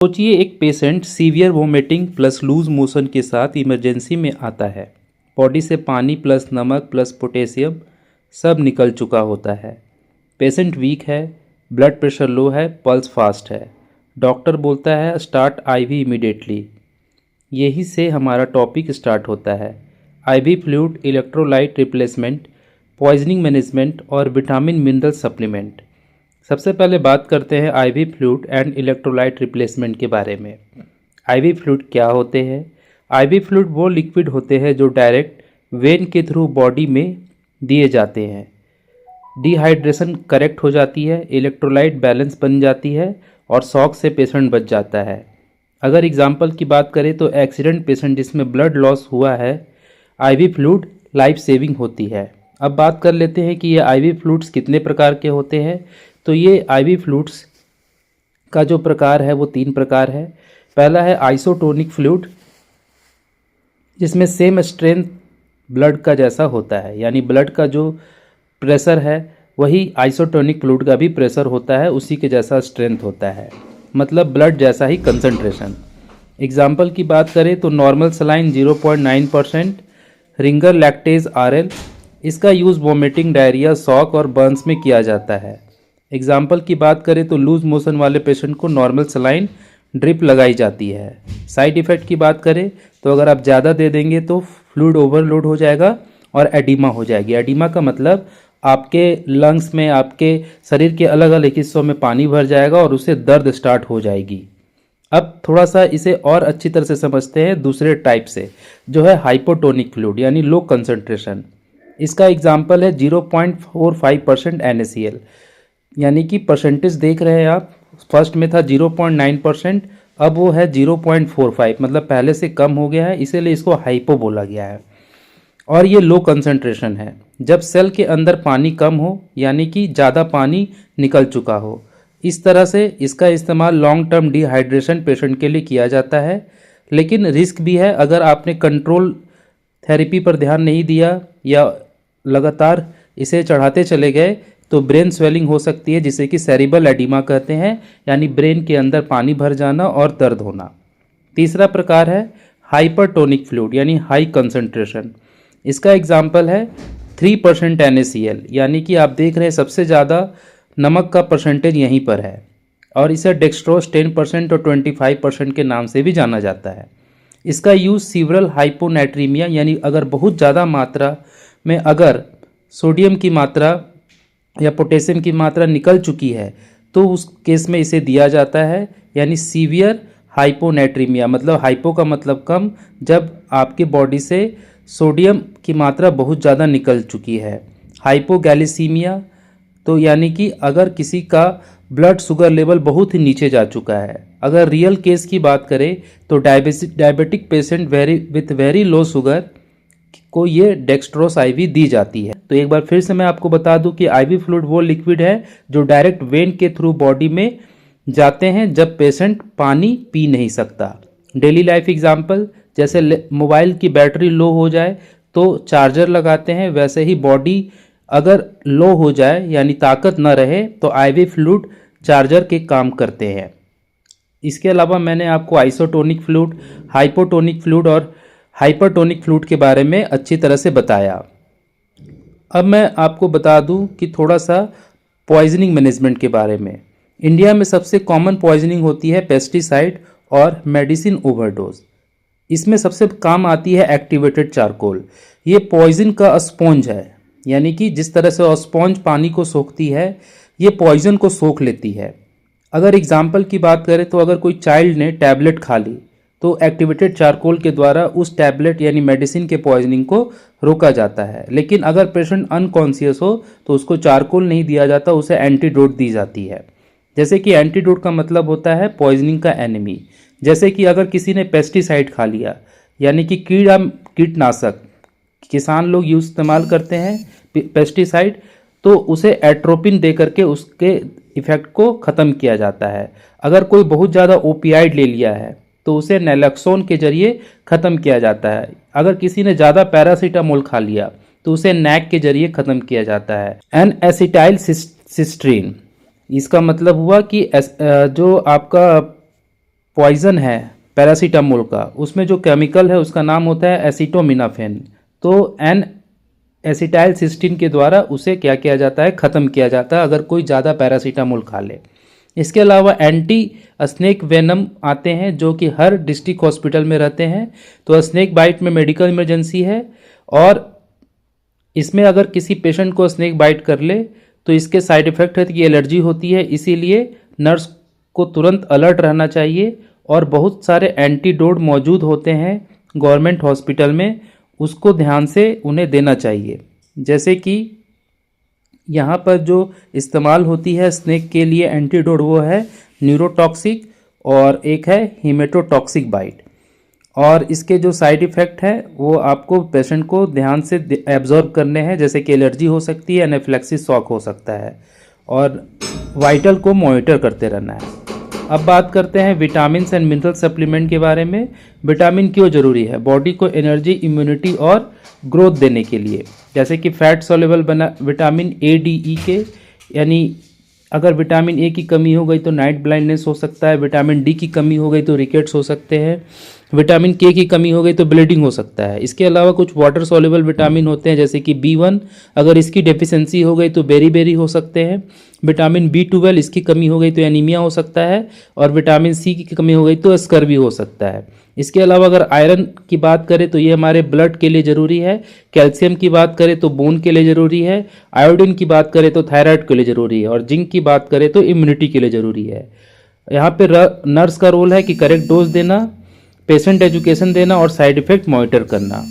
सोचिए एक patient severe vomiting plus loose motion के साथ इमरजेंसी में आता है। बॉडी से पानी प्लस नमक प्लस पोटेशियम सब निकल चुका होता है। पेशेंट वीक है, ब्लड प्रेशर लो है, पल्स फास्ट है। डॉक्टर बोलता है स्टार्ट आईवी इमीडिएटली। यही से हमारा टॉपिक स्टार्ट होता है। IV fluid, electrolyte replacement, poisoning management और विटामिन मिनरल सप्लीमेंट। सबसे पहले बात करते हैं IV fluid and electrolyte replacement के बारे में। आईवी फ्लूइड क्या होते हैं? आईवी फ्लूइड वो लिक्विड होते हैं जो डायरेक्ट वेन के थ्रू बॉडी में दिए जाते हैं। डिहाइड्रेशन करेक्ट हो जाती है, इलेक्ट्रोलाइट बैलेंस बन जाती है और शॉक से पेशेंट बच जाता है। अगर एग्जाम्पल की बात करें तो एक्सीडेंट पेशेंट जिसमें ब्लड लॉस हुआ है, आईवी फ्लूइड लाइफ सेविंग होती है। अब बात कर लेते हैं कि ये आईवी फ्लूइड्स कितने प्रकार के होते हैं। तो ये आईवी फ्लूइड्स का जो प्रकार है वो 3 प्रकार है। पहला है आइसोटोनिक फ्लूइड, जिसमें सेम स्ट्रेंथ ब्लड का जैसा होता है, यानी ब्लड का जो प्रेशर है वही आइसोटोनिक फ्लूइड का भी प्रेशर होता है, उसी के जैसा स्ट्रेंथ होता है, मतलब ब्लड जैसा ही कंसंट्रेशन। एग्जाम्पल की बात करें तो normal saline 0.9%, Ringer lactate RL. इसका यूज़ वोमिटिंग, डायरिया, शॉक और बर्न्स में किया जाता है। एग्जाम्पल की बात करें तो लूज मोशन वाले पेशेंट को नॉर्मल सलाइन ड्रिप लगाई जाती है। साइड इफ़ेक्ट की बात करें तो अगर आप ज़्यादा दे देंगे तो फ्लूइड ओवरलोड हो जाएगा और एडिमा हो जाएगी। एडिमा का मतलब आपके लंग्स में, आपके शरीर के अलग अलग हिस्सों में पानी भर जाएगा और उससे दर्द स्टार्ट हो जाएगी। अब थोड़ा सा इसे और अच्छी तरह से समझते हैं दूसरे टाइप से, जो है हाइपोटोनिक फ्लूइड यानी लो कंसंट्रेशन। इसका एग्जाम्पल है 0.45% NaCl, यानी कि परसेंटेज देख रहे हैं आप, फर्स्ट में था 0.9%, अब वो है 0.45, मतलब पहले से कम हो गया है, इसीलिए इसको हाइपो बोला गया है। और ये लो कंसंट्रेशन है जब सेल के अंदर पानी कम हो, यानी कि ज़्यादा पानी निकल चुका हो। इस तरह से इसका इस्तेमाल लॉन्ग टर्म डिहाइड्रेशन पेशेंट के लिए किया जाता है, लेकिन रिस्क भी है। अगर आपने कंट्रोल थेरेपी पर ध्यान नहीं दिया या लगातार इसे चढ़ाते चले गए तो ब्रेन स्वेलिंग हो सकती है, जिसे कि सेरिबल एडिमा कहते हैं, यानी ब्रेन के अंदर पानी भर जाना और दर्द होना। तीसरा प्रकार है हाइपरटोनिक फ्लूइड यानी हाई कंसंट्रेशन। इसका एग्जाम्पल है 3% NaCl, यानी कि आप देख रहे हैं सबसे ज़्यादा नमक का परसेंटेज यहीं पर है, और इसे डेक्सट्रोज 10% और 25% के नाम से भी जाना जाता है। इसका यूज़ सीवरल हाइपोनेट्रीमिया, यानी अगर बहुत ज़्यादा मात्रा में अगर सोडियम की मात्रा या पोटेशियम की मात्रा निकल चुकी है तो उस केस में इसे दिया जाता है, यानी सीवियर हाइपोनेट्रीमिया, मतलब हाइपो का मतलब कम, जब आपके बॉडी से सोडियम की मात्रा बहुत ज़्यादा निकल चुकी है। हाइपोगैलिसीमिया, तो यानी कि अगर किसी का ब्लड शुगर लेवल बहुत ही नीचे जा चुका है। अगर रियल केस की बात करें तो diabetic patient with very low sugar को ये डेक्सट्रोस आईवी दी जाती है। तो एक बार फिर से मैं आपको बता दूं कि आईवी फ्लूइड वो लिक्विड है जो डायरेक्ट वेन के थ्रू बॉडी में जाते हैं जब पेशेंट पानी पी नहीं सकता। डेली लाइफ एग्जाम्पल, जैसे मोबाइल की बैटरी लो हो जाए तो चार्जर लगाते हैं, वैसे ही बॉडी अगर लो हो जाए यानी ताकत न रहे तो आईवी फ्लूइड चार्जर के काम करते हैं। इसके अलावा मैंने आपको आइसोटोनिक फ्लूइड, हाइपोटोनिक फ्लूइड और हाइपरटोनिक फ्लूइड के बारे में अच्छी तरह से बताया। अब मैं आपको बता दूं कि थोड़ा सा पॉइजनिंग मैनेजमेंट के बारे में। इंडिया में सबसे कॉमन पॉइजनिंग होती है पेस्टिसाइड और मेडिसिन ओवरडोज। इसमें सबसे काम आती है एक्टिवेटेड चारकोल। ये पॉइजन का स्पॉन्ज है, यानी कि जिस तरह से स्पॉन्ज पानी को सोखती है, ये पॉइजन को सोख लेती है। अगर एग्जाम्पल की बात करें तो अगर कोई चाइल्ड ने टैबलेट खा ली तो एक्टिवेटेड चारकोल के द्वारा उस टैबलेट यानी मेडिसिन के पॉइजनिंग को रोका जाता है। लेकिन अगर पेशेंट अनकॉन्शियस हो तो उसको चारकोल नहीं दिया जाता, उसे एंटीडोट दी जाती है। जैसे कि एंटीडोट का मतलब होता है पॉइजनिंग का एनिमी। जैसे कि अगर किसी ने पेस्टिसाइड खा लिया, यानी कि कीटनाशक किसान लोग इस्तेमाल करते हैं पेस्टिसाइड, तो उसे एट्रोपिन दे करके उसके इफेक्ट को ख़त्म किया जाता है। अगर कोई बहुत ज़्यादा ओपियाइड ले लिया है तो उसे नैलक्सोन के जरिए ख़त्म किया जाता है। अगर किसी ने ज़्यादा पैरासीटामोल खा लिया तो उसे नैक के जरिए ख़त्म किया जाता है। एन एसिटाइल सिस्ट्रीन, इसका मतलब हुआ कि जो आपका पॉइज़न है पैरासीटामोल का, उसमें जो केमिकल है उसका नाम होता है एसिटोमिनाफेन। तो एन एसिटाइल सिस्टीन के द्वारा उसे क्या किया जाता है, ख़त्म किया जाता है अगर कोई ज़्यादा पैरासीटामोल खा ले। इसके अलावा एंटी स्नेक वेनम आते हैं जो कि हर डिस्ट्रिक्ट हॉस्पिटल में रहते हैं। तो स्नेक बाइट में मेडिकल इमरजेंसी है और इसमें अगर किसी पेशेंट को स्नेक बाइट कर ले तो इसके साइड इफ़ेक्ट है कि एलर्जी होती है, इसीलिए नर्स को तुरंत अलर्ट रहना चाहिए। और बहुत सारे एंटीडोट मौजूद होते हैं गवर्नमेंट हॉस्पिटल में, उसको ध्यान से उन्हें देना चाहिए। जैसे कि यहाँ पर जो इस्तेमाल होती है स्नेक के लिए एंटीडोट वो है न्यूरोटॉक्सिक और एक है हीमेटोटॉक्सिक बाइट। और इसके जो साइड इफ़ेक्ट है वो आपको पेशेंट को ध्यान से एब्जॉर्ब करने हैं, जैसे कि एलर्जी हो सकती है, एनाफिलैक्सिस शॉक हो सकता है और वाइटल को मॉनिटर करते रहना है। अब बात करते हैं विटामिन एंड मिनरल सप्लीमेंट के बारे में। विटामिन क्यों ज़रूरी है? बॉडी को एनर्जी, इम्यूनिटी और ग्रोथ देने के लिए। जैसे कि फैट सॉल्युबल बना विटामिन ए, डी, ई के, यानी अगर विटामिन ए की कमी हो गई तो नाइट ब्लाइंडनेस हो सकता है, विटामिन डी की कमी हो गई तो रिकेट्स हो सकते हैं, विटामिन के की कमी हो गई तो ब्लीडिंग हो सकता है। इसके अलावा कुछ वाटर सॉल्युबल विटामिन होते हैं जैसे कि B1, अगर इसकी डेफिशिएंसी हो गई तो बेरी हो सकते हैं। विटामिन B12 इसकी कमी हो गई तो एनीमिया हो सकता है और विटामिन सी की कमी हो गई तो स्कर्वी हो सकता है। इसके अलावा अगर आयरन की बात करें तो ये हमारे ब्लड के लिए ज़रूरी है, कैल्शियम की बात करें तो बोन के लिए ज़रूरी है, आयोडीन की बात करें तो थायराइड के लिए ज़रूरी है और जिंक की बात करें तो इम्यूनिटी के लिए ज़रूरी है। यहाँ पे नर्स का रोल है कि करेक्ट डोज देना, पेशेंट एजुकेशन देना और साइड इफ़ेक्ट मॉनिटर करना।